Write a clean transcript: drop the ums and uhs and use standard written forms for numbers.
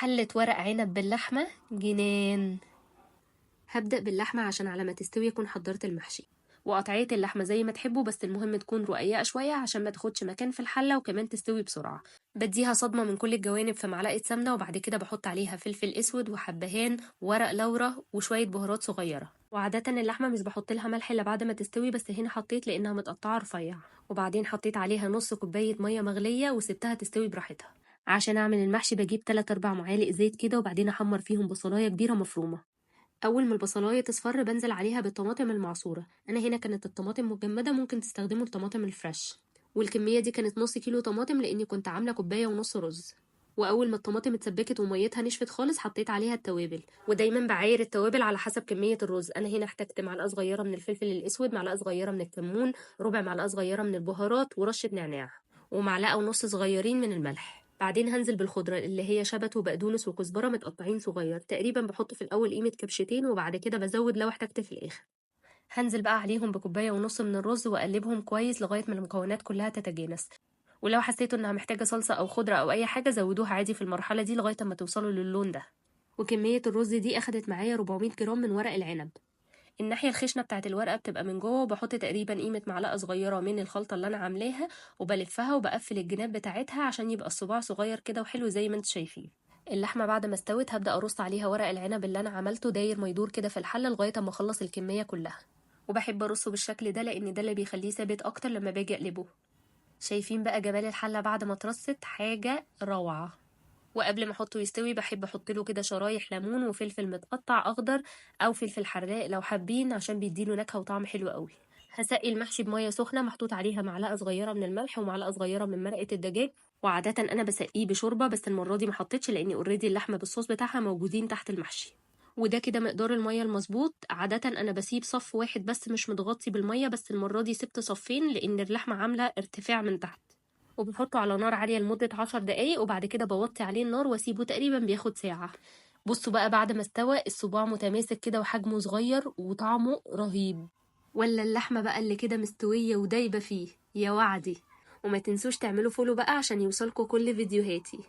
حلة ورق عنب باللحمة جنان. هبدأ باللحمة عشان على ما تستوي يكون حضرت المحشي، وقطعية اللحمة زي ما تحبوا بس المهم تكون رقيقة شوية عشان ما تاخدش مكان في الحلة وكمان تستوي بسرعة. بديها صدمة من كل الجوانب في معلقة سمنة، وبعد كده بحط عليها فلفل اسود وحبهان وورق لورا وشوية بهارات صغيرة. وعادة اللحمة مش بحط لها ملح الا بعد ما تستوي، بس هنا حطيت لانها متقطعة رفيع. وبعدين حطيت عليها نص كوباية مية مغلية وسبتها تستوي براحتها. عشان اعمل المحشي بجيب 3-4 معالق زيت كده، وبعدين احمر فيهم بصلاية كبيرة مفرومة. اول ما البصلايه تصفر بنزل عليها بالطماطم المعصوره. انا هنا كانت الطماطم مجمده، ممكن تستخدموا الطماطم الفريش. والكميه دي كانت نص كيلو طماطم لاني كنت عامله كوبايه ونص رز. واول ما الطماطم اتسبكت وميتها نشفت خالص حطيت عليها التوابل، ودايما بعاير التوابل على حسب كميه الرز. انا هنا احتجت معلقه صغيره من الفلفل الاسود، معلقه صغيره من الكمون، ربع معلقه صغيره من البهارات ورشه نعناع، ومعلقه ونص صغيرين من الملح. بعدين هنزل بالخضرة اللي هي شبت وبقدونس وكزبرة متقطعين صغير، تقريبا بحط في الأول قيمة كبشتين وبعد كده بزود لو احتجت في الآخر. هنزل بقى عليهم بكوباية ونص من الرز وأقلبهم كويس لغاية ما المكونات كلها تتجانس. ولو حسيتوا انها محتاجة صلصة أو خضرة أو أي حاجة زودوها عادي في المرحلة دي لغاية ما توصلوا للون ده. وكمية الرز دي أخدت معايا 400 جرام من ورق العنب. الناحية الخشنة بتاعت الورقة بتبقى من جوه، وبحط تقريبا قيمة معلقة صغيرة من الخلطة اللي أنا عاملاها وبلفها وبقفل الجناب بتاعتها عشان يبقى الصباع صغير كده وحلو زي ما انتوا شايفين. اللحمة بعد ما استوت هبدأ أرص عليها ورق العنب اللي أنا عملته داير ما يدور كده في الحلة لغاية ما أخلص الكمية كلها. وبحب أرصه بالشكل ده لأن ده اللي بيخليه ثابت أكتر لما باجي أقلبه. شايفين بقى جمال الحلة بعد ما اترصت؟ حاجة روعة. وقبل ما احطه يستوي بحب احط له كده شرايح ليمون وفلفل متقطع اخضر او فلفل حراق لو حابين عشان بيديله نكهه وطعم حلو قوي. هسقي المحشي بميه سخنه محطوط عليها معلقه صغيره من الملح ومعلقه صغيره من مرقه الدجاج. وعاده انا بسقيه بشوربه، بس المره دي ما حطيتش لاني اوريدي اللحمه بالصوص بتاعها موجودين تحت المحشي. وده كده مقدار الميه المظبوط. عاده انا بسيب صف واحد بس مش متغطي بالميه، بس المره دي سبت صفين لان اللحمه عامله ارتفاع من تحت. وبحطه على نار عالية لمدة 10 دقايق، وبعد كده بوطي عليه النار واسيبه تقريبا بياخد ساعة. بصوا بقى بعد ما استوى الصباع متماسك كده وحجمه صغير وطعمه رهيب. ولا اللحمة بقى اللي كده مستوية ودايبة فيه يا وعدي. وما تنسوش تعملوا فولو بقى عشان يوصلكوا كل فيديوهاتي.